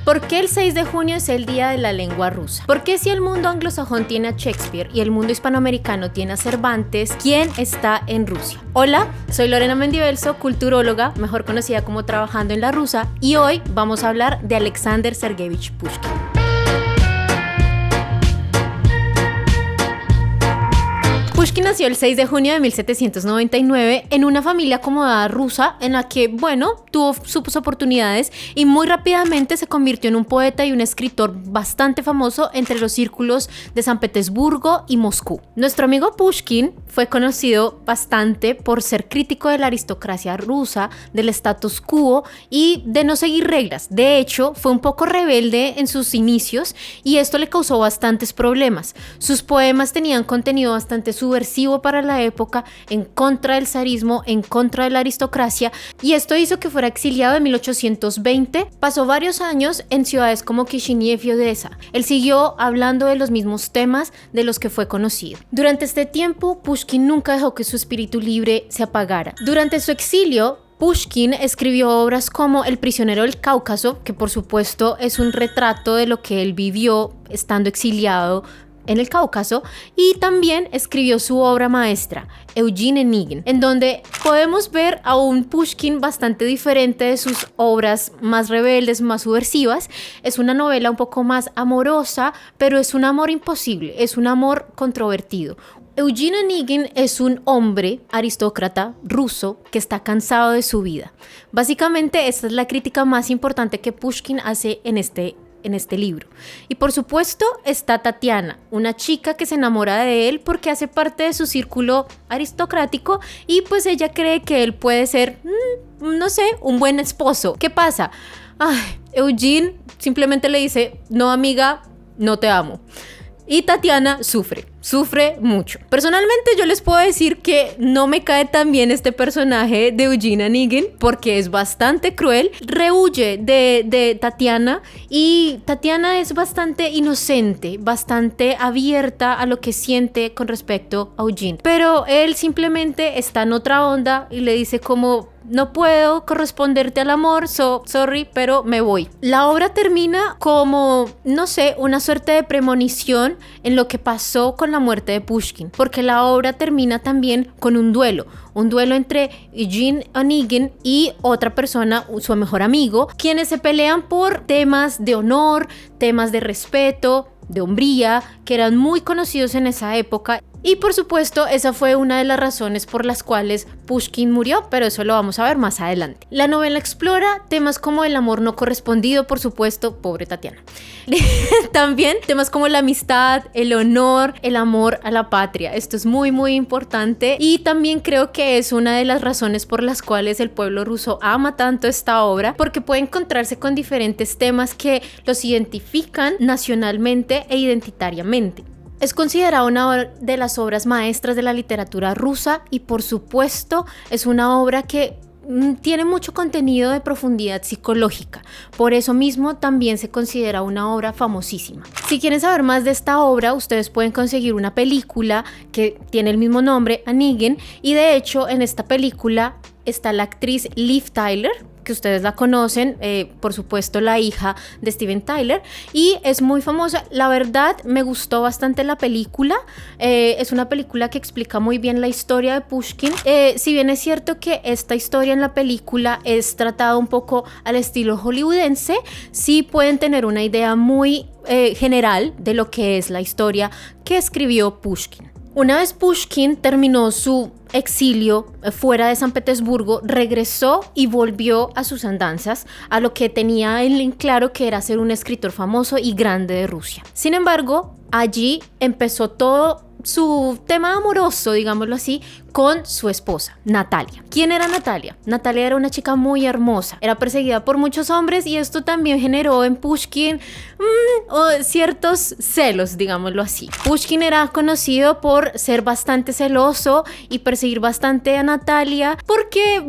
¿Por qué el 6 de junio es el Día de la Lengua Rusa? ¿Por qué si el mundo anglosajón tiene a Shakespeare y el mundo hispanoamericano tiene a Cervantes, quién está en Rusia? Hola, soy Lorena Mendivelso, culturóloga, mejor conocida como Trabajando en la Rusa, y hoy vamos a hablar de Alexander Sergeyevich Pushkin. Pushkin nació el 6 de junio de 1799 en una familia acomodada rusa en la que, tuvo sus oportunidades y muy rápidamente se convirtió en un poeta y un escritor bastante famoso entre los círculos de San Petersburgo y Moscú. Nuestro amigo Pushkin fue conocido bastante por ser crítico de la aristocracia rusa, del status quo y de no seguir reglas. De hecho, fue un poco rebelde en sus inicios y esto le causó bastantes problemas. Sus poemas tenían contenido bastante subversivo para la época, en contra del zarismo, en contra de la aristocracia, y esto hizo que fuera exiliado en 1820. Pasó varios años en ciudades como Kishinev y Odessa. Él siguió hablando de los mismos temas de los que fue conocido. Durante este tiempo, Pushkin nunca dejó que su espíritu libre se apagara. Durante su exilio, Pushkin escribió obras como El prisionero del Cáucaso, que por supuesto es un retrato de lo que él vivió estando exiliado en el Cáucaso, y también escribió su obra maestra, Eugene Onegin, en donde podemos ver a un Pushkin bastante diferente de sus obras más rebeldes, más subversivas. Es una novela un poco más amorosa, pero es un amor imposible, es un amor controvertido. Eugene Onegin es un hombre aristócrata ruso que está cansado de su vida. Básicamente, esta es la crítica más importante que Pushkin hace en este libro. Y por supuesto está Tatiana, una chica que se enamora de él porque hace parte de su círculo aristocrático y pues ella cree que él puede ser, un buen esposo. ¿Qué pasa? Eugene simplemente le dice, no amiga, no te amo. Y Tatiana sufre mucho. Personalmente yo les puedo decir que no me cae tan bien este personaje de Eugene Onegin porque es bastante cruel, rehuye de Tatiana, y Tatiana es bastante inocente, bastante abierta a lo que siente con respecto a Eugene, pero él simplemente está en otra onda y le dice como: no puedo corresponderte al amor, sorry, pero me voy. La obra termina como, una suerte de premonición en lo que pasó con la muerte de Pushkin, porque la obra termina también con un duelo entre Eugene Onegin y otra persona, su mejor amigo, quienes se pelean por temas de honor, temas de respeto, de hombría, que eran muy conocidos en esa época. Y por supuesto, esa fue una de las razones por las cuales Pushkin murió, pero eso lo vamos a ver más adelante. La novela explora temas como el amor no correspondido, por supuesto, pobre Tatiana. También temas como la amistad, el honor, el amor a la patria. Esto es muy, muy importante, y también creo que es una de las razones por las cuales el pueblo ruso ama tanto esta obra, porque puede encontrarse con diferentes temas que los identifican nacionalmente e identitariamente. Es considerada una de las obras maestras de la literatura rusa y por supuesto es una obra que tiene mucho contenido de profundidad psicológica. Por eso mismo también se considera una obra famosísima. Si quieren saber más de esta obra, ustedes pueden conseguir una película que tiene el mismo nombre, Onegin, y de hecho en esta película está la actriz Liv Tyler, que ustedes la conocen, por supuesto la hija de Steven Tyler, y es muy famosa. La verdad me gustó bastante la película. Es una película que explica muy bien la historia de Pushkin. Si bien es cierto que esta historia en la película es tratada un poco al estilo hollywoodense, sí pueden tener una idea muy general de lo que es la historia que escribió Pushkin. Una vez Pushkin terminó su exilio fuera de San Petersburgo, regresó y volvió a sus andanzas, a lo que tenía él en claro, que era ser un escritor famoso y grande de Rusia. Sin embargo, allí empezó todo su tema amoroso, digámoslo así, con su esposa, Natalia. ¿Quién era Natalia? Natalia era una chica muy hermosa, era perseguida por muchos hombres y esto también generó en Pushkin ciertos celos, digámoslo así. Pushkin era conocido por ser bastante celoso y perseguir bastante a Natalia porque,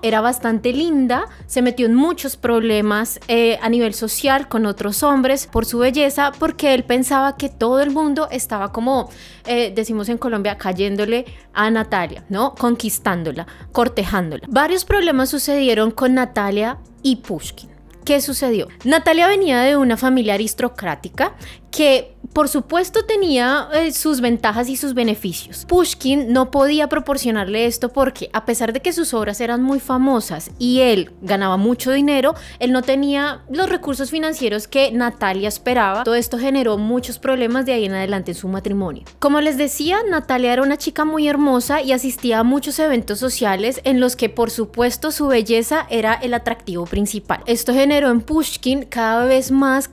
era bastante linda, se metió en muchos problemas a nivel social con otros hombres por su belleza, porque él pensaba que todo el mundo estaba como, decimos en Colombia, cayéndole a Natalia, ¿no? Conquistándola, cortejándola. Varios problemas sucedieron con Natalia y Pushkin. ¿Qué sucedió? Natalia venía de una familia aristocrática que por supuesto tenía sus ventajas y sus beneficios. Pushkin no podía proporcionarle esto porque a pesar de que sus obras eran muy famosas y él ganaba mucho dinero, él no tenía los recursos financieros que Natalia esperaba. Todo esto generó muchos problemas de ahí en adelante en su matrimonio. Como les decía, Natalia era una chica muy hermosa y asistía a muchos eventos sociales en los que por supuesto su belleza era el atractivo principal. Esto generó en Pushkin cada vez más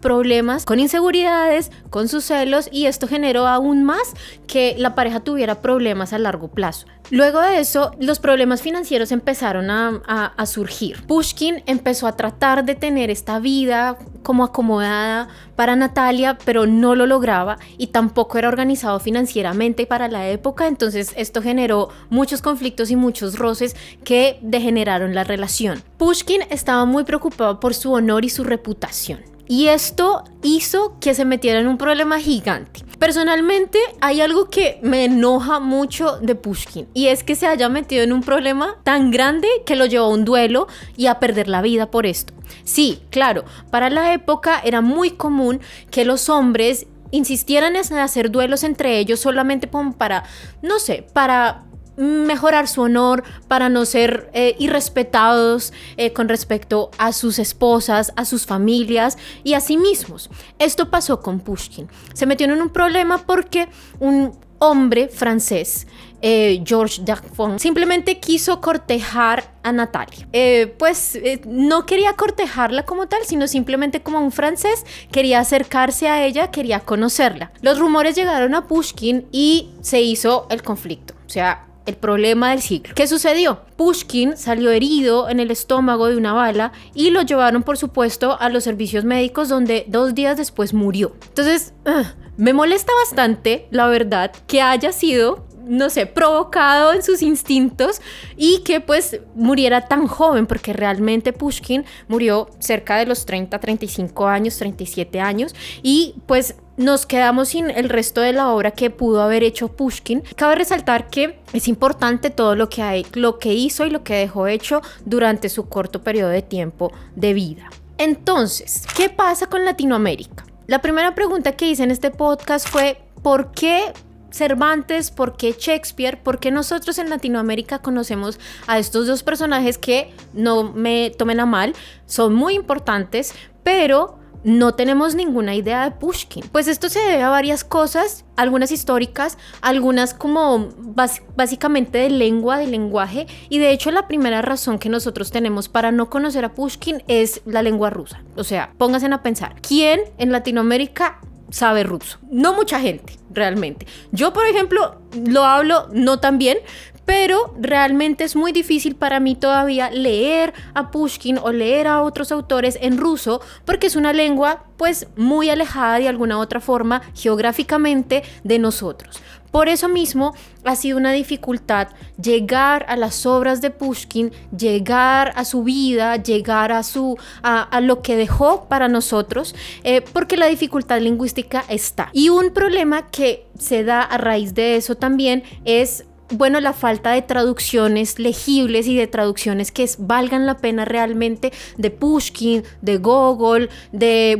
problemas con inseguridades, con sus celos, y esto generó aún más que la pareja tuviera problemas a largo plazo. Luego de eso, los problemas financieros empezaron a surgir. Pushkin empezó a tratar de tener esta vida como acomodada para Natalia, pero no lo lograba y tampoco era organizado financieramente para la época, entonces esto generó muchos conflictos y muchos roces que degeneraron la relación. Pushkin estaba muy preocupado por su honor y su reputación. Y esto hizo que se metiera en un problema gigante. Personalmente, hay algo que me enoja mucho de Pushkin y es que se haya metido en un problema tan grande que lo llevó a un duelo y a perder la vida por esto. Sí, claro, para la época era muy común que los hombres insistieran en hacer duelos entre ellos solamente como para, no sé, para mejorar su honor, para no ser irrespetados con respecto a sus esposas, a sus familias y a sí mismos. Esto pasó con Pushkin. Se metió en un problema porque un hombre francés, Georges Darfon, simplemente quiso cortejar a Natalia. No quería cortejarla como tal, sino simplemente como un francés quería acercarse a ella, quería conocerla. Los rumores llegaron a Pushkin y se hizo el conflicto. O sea, el problema del siglo. ¿Qué sucedió? Pushkin salió herido en el estómago de una bala y lo llevaron, por supuesto, a los servicios médicos, donde 2 días después murió. Entonces, me molesta bastante, la verdad, que haya sido, no sé, provocado en sus instintos y que pues muriera tan joven, porque realmente Pushkin murió cerca de los 30, 35 años, 37 años, y pues nos quedamos sin el resto de la obra que pudo haber hecho Pushkin. Cabe resaltar que es importante todo lo que hizo y lo que dejó hecho durante su corto periodo de tiempo de vida. Entonces, ¿qué pasa con Latinoamérica? La primera pregunta que hice en este podcast fue: ¿por qué Cervantes? ¿Por qué Shakespeare? ¿Por qué nosotros en Latinoamérica conocemos a estos dos personajes que, no me tomen a mal, son muy importantes, pero no tenemos ninguna idea de Pushkin? Pues esto se debe a varias cosas, algunas históricas, algunas como básicamente de lenguaje, y de hecho la primera razón que nosotros tenemos para no conocer a Pushkin es la lengua rusa. O sea, pónganse a pensar, ¿quién en Latinoamérica sabe ruso? No mucha gente, realmente. Yo, por ejemplo, lo hablo no tan bien, pero realmente es muy difícil para mí todavía leer a Pushkin o leer a otros autores en ruso, porque es una lengua pues muy alejada de alguna otra forma geográficamente de nosotros. Por eso mismo ha sido una dificultad llegar a las obras de Pushkin, llegar a su vida, llegar a lo que dejó para nosotros, porque la dificultad lingüística está. Y un problema que se da a raíz de eso también es, bueno, la falta de traducciones legibles y de traducciones que valgan la pena realmente de Pushkin, de Gogol, de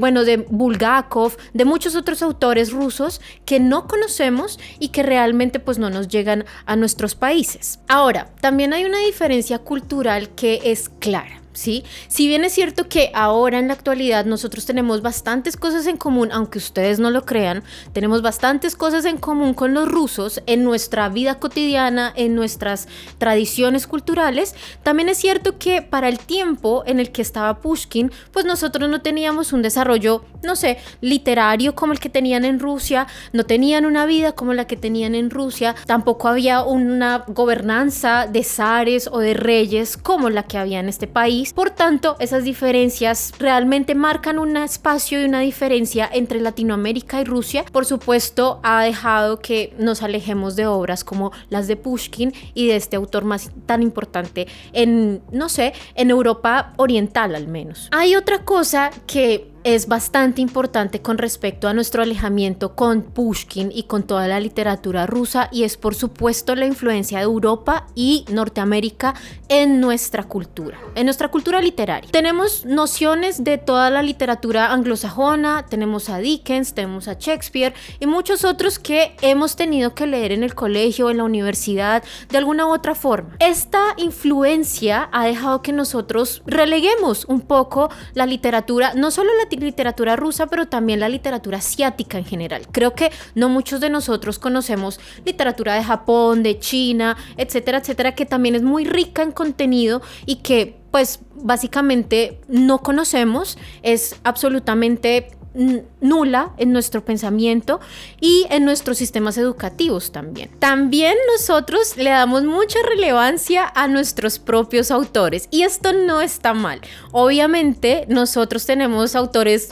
Bulgakov, de muchos otros autores rusos que no conocemos y que realmente pues no nos llegan a nuestros países. Ahora, también hay una diferencia cultural que es clara. ¿Sí? Si bien es cierto que ahora en la actualidad nosotros tenemos bastantes cosas en común, aunque ustedes no lo crean, tenemos bastantes cosas en común con los rusos en nuestra vida cotidiana, en nuestras tradiciones culturales, también es cierto que para el tiempo en el que estaba Pushkin, pues nosotros no teníamos un desarrollo, no sé, literario como el que tenían en Rusia, no tenían una vida como la que tenían en Rusia, tampoco había una gobernanza de zares o de reyes como la que había en este país. Por tanto, esas diferencias realmente marcan un espacio y una diferencia entre Latinoamérica y Rusia. Por supuesto, ha dejado que nos alejemos de obras como las de Pushkin y de este autor más tan importante en Europa oriental al menos. Hay otra cosa que es bastante importante con respecto a nuestro alejamiento con Pushkin y con toda la literatura rusa, y es por supuesto la influencia de Europa y Norteamérica en nuestra cultura literaria. Tenemos nociones de toda la literatura anglosajona, tenemos a Dickens, tenemos a Shakespeare y muchos otros que hemos tenido que leer en el colegio, en la universidad, de alguna u otra forma. Esta influencia ha dejado que nosotros releguemos un poco la literatura, no solo la literatura rusa, pero también la literatura asiática en general. Creo que no muchos de nosotros conocemos literatura de Japón, de China, etcétera, etcétera, que también es muy rica en contenido y que pues básicamente no conocemos, es absolutamente nula en nuestro pensamiento y en nuestros sistemas educativos también. También nosotros le damos mucha relevancia a nuestros propios autores y esto no está mal. Obviamente nosotros tenemos autores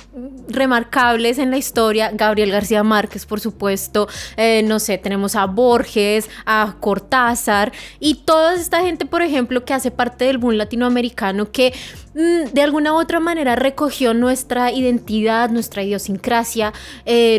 remarcables en la historia, Gabriel García Márquez, por supuesto, tenemos a Borges, a Cortázar y toda esta gente, por ejemplo, que hace parte del boom latinoamericano que de alguna u otra manera recogió nuestra identidad, nuestra idiosincrasia,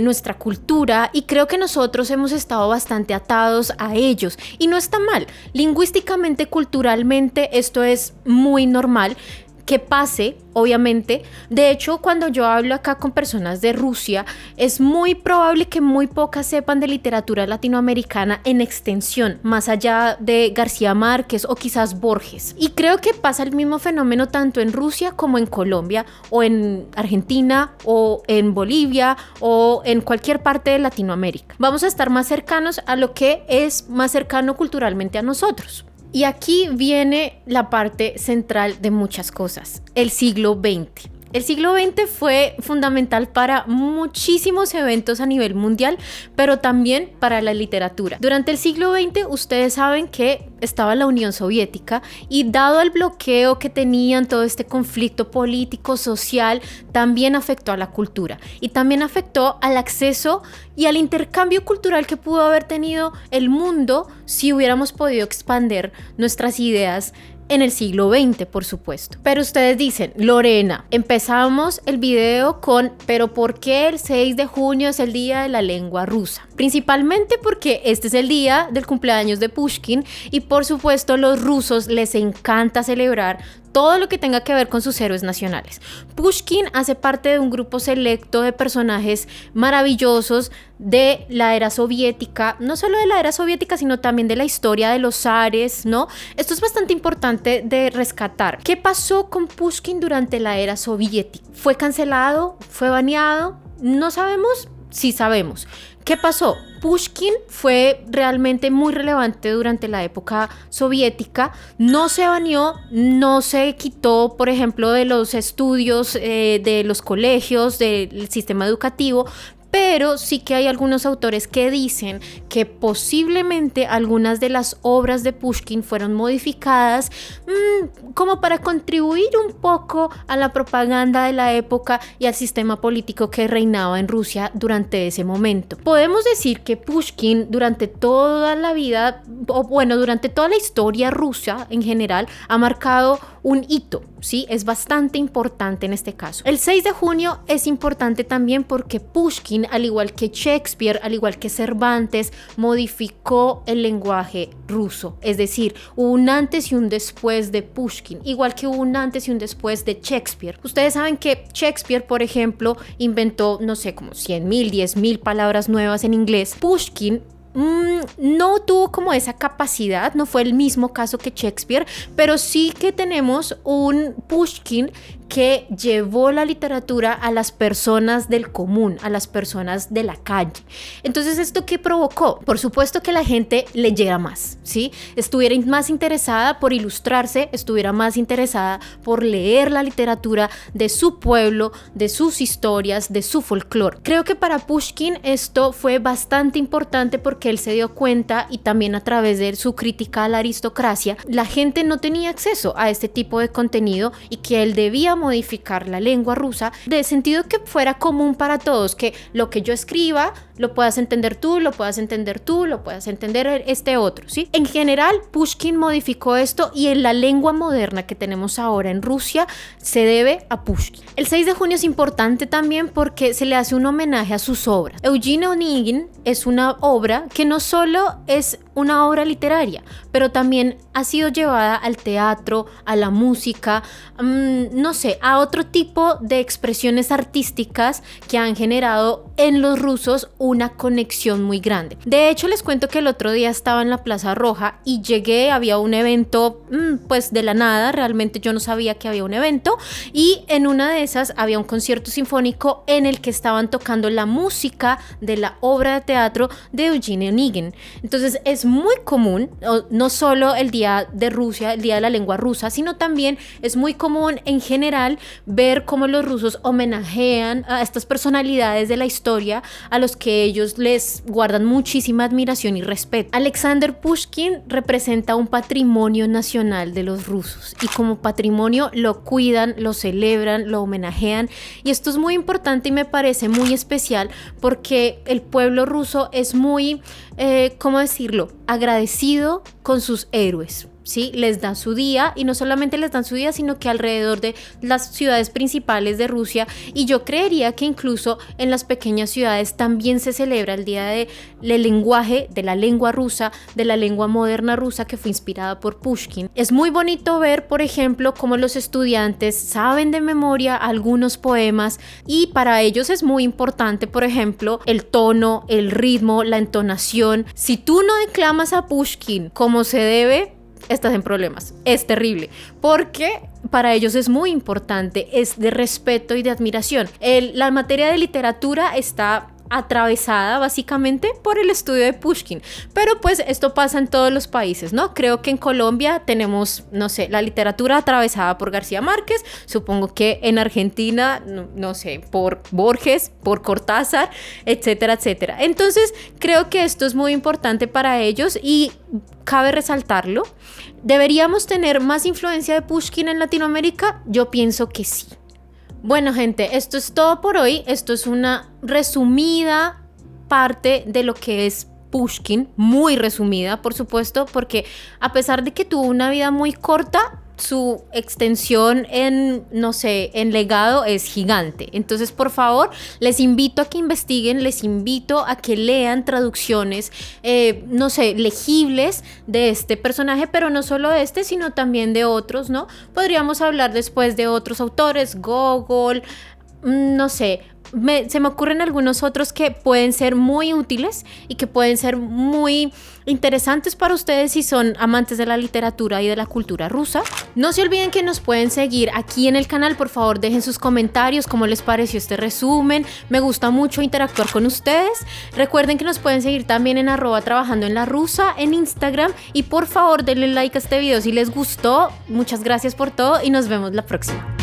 nuestra cultura, y creo que nosotros hemos estado bastante atados a ellos y no está mal. Lingüísticamente, culturalmente, esto es muy normal que pase, obviamente. De hecho, cuando yo hablo acá con personas de Rusia, es muy probable que muy pocas sepan de literatura latinoamericana en extensión, más allá de García Márquez o quizás Borges. Y creo que pasa el mismo fenómeno tanto en Rusia como en Colombia, o en Argentina, o en Bolivia, o en cualquier parte de Latinoamérica. Vamos a estar más cercanos a lo que es más cercano culturalmente a nosotros. Y aquí viene la parte central de muchas cosas, el siglo XX. El siglo XX fue fundamental para muchísimos eventos a nivel mundial, pero también para la literatura. Durante el siglo XX, ustedes saben que estaba la Unión Soviética y dado el bloqueo que tenían, todo este conflicto político, social, también afectó a la cultura y también afectó al acceso y al intercambio cultural que pudo haber tenido el mundo si hubiéramos podido expandir nuestras ideas en el siglo XX, por supuesto. Pero ustedes dicen, Lorena, empezamos el video con ¿pero por qué el 6 de junio es el día de la lengua rusa? Principalmente porque este es el día del cumpleaños de Pushkin y por supuesto los rusos les encanta celebrar todo lo que tenga que ver con sus héroes nacionales. Pushkin hace parte de un grupo selecto de personajes maravillosos de la era soviética, no solo de la era soviética, sino también de la historia de los zares, ¿no? Esto es bastante importante de rescatar. ¿Qué pasó con Pushkin durante la era soviética? ¿Fue cancelado? ¿Fue baneado? No sabemos. Sí sabemos. ¿Qué pasó? Pushkin fue realmente muy relevante durante la época soviética, no se baneó, no se quitó, por ejemplo, de los estudios, de los colegios, del sistema educativo, pero sí que hay algunos autores que dicen que posiblemente algunas de las obras de Pushkin fueron modificadas como para contribuir un poco a la propaganda de la época y al sistema político que reinaba en Rusia durante ese momento. Podemos decir que Pushkin durante toda la vida, o bueno, durante toda la historia rusa en general, ha marcado un hito, ¿sí? Es bastante importante en este caso. El 6 de junio es importante también porque Pushkin, al igual que Shakespeare, al igual que Cervantes, modificó el lenguaje ruso. Es decir, hubo un antes y un después de Pushkin, igual que hubo un antes y un después de Shakespeare. Ustedes saben que Shakespeare, por ejemplo, inventó, no sé, como 100,000, 10,000 palabras nuevas en inglés. Pushkin no tuvo como esa capacidad, no fue el mismo caso que Shakespeare, pero sí que tenemos un Pushkin que llevó la literatura a las personas del común, a las personas de la calle. Entonces, ¿esto qué provocó? Por supuesto que la gente leyera más, ¿sí? Estuviera más interesada por ilustrarse, estuviera más interesada por leer la literatura de su pueblo, de sus historias, de su folclore. Creo que para Pushkin esto fue bastante importante porque él se dio cuenta, y también a través de su crítica a la aristocracia, la gente no tenía acceso a este tipo de contenido y que él debía modificar la lengua rusa de sentido que fuera común para todos, que lo que yo escriba lo puedas entender tú, lo puedas entender tú, lo puedas entender este otro, ¿sí? En general, Pushkin modificó esto y en la lengua moderna que tenemos ahora en Rusia se debe a Pushkin. El 6 de junio es importante también porque se le hace un homenaje a sus obras. Eugene Onegin es una obra que no solo es una obra literaria, pero también ha sido llevada al teatro, a la música, no sé, a otro tipo de expresiones artísticas que han generado en los rusos una conexión muy grande. De hecho, les cuento que el otro día estaba en la Plaza Roja y llegué, había un evento, pues de la nada, realmente yo no sabía que había un evento, y en una de esas había un concierto sinfónico en el que estaban tocando la música de la obra de teatro de Eugene Onegin. Entonces es muy común, no solo el Día de Rusia, el Día de la Lengua Rusa, sino también es muy común en general ver cómo los rusos homenajean a estas personalidades de la historia a los que ellos les guardan muchísima admiración y respeto. Alexander Pushkin representa un patrimonio nacional de los rusos y como patrimonio lo cuidan, lo celebran, lo homenajean, y esto es muy importante y me parece muy especial porque el pueblo ruso es muy, ¿cómo decirlo?, agradecido con sus héroes. ¿Sí? Les dan su día, y no solamente les dan su día, sino que alrededor de las ciudades principales de Rusia, y yo creería que incluso en las pequeñas ciudades también se celebra el día del lenguaje, de la lengua rusa, de la lengua moderna rusa que fue inspirada por Pushkin. Es muy bonito ver, por ejemplo, cómo los estudiantes saben de memoria algunos poemas, y para ellos es muy importante, por ejemplo, el tono, el ritmo, la entonación. Si tú no declamas a Pushkin como se debe, estás en problemas. Es terrible, porque para ellos es muy importante, es de respeto y de admiración. La materia de literatura está atravesada básicamente por el estudio de Pushkin, pero pues esto pasa en todos los países, ¿no? Creo que en Colombia tenemos, no sé, la literatura atravesada por García Márquez, supongo que en Argentina, no sé, por Borges, por Cortázar, etcétera, etcétera. Entonces creo que esto es muy importante para ellos y cabe resaltarlo. ¿Deberíamos tener más influencia de Pushkin en Latinoamérica? Yo pienso que sí. Bueno, gente, esto es todo por hoy. Esto es una resumida parte de lo que es Pushkin, muy resumida, por supuesto, porque a pesar de que tuvo una vida muy corta, su extensión en, no sé, en legado es gigante. Entonces, por favor, les invito a que investiguen, les invito a que lean traducciones, no sé, legibles de este personaje, pero no solo de este, sino también de otros, ¿no? Podríamos hablar después de otros autores, Gogol, no sé, se me ocurren algunos otros que pueden ser muy útiles y que pueden ser muy interesantes para ustedes si son amantes de la literatura y de la cultura rusa. No se olviden que nos pueden seguir aquí en el canal. Por favor, dejen sus comentarios, cómo les pareció este resumen. Me gusta mucho interactuar con ustedes. Recuerden que nos pueden seguir también en @trabajandoenlarusa en Instagram, y por favor denle like a este video si les gustó. Muchas gracias por todo y nos vemos la próxima.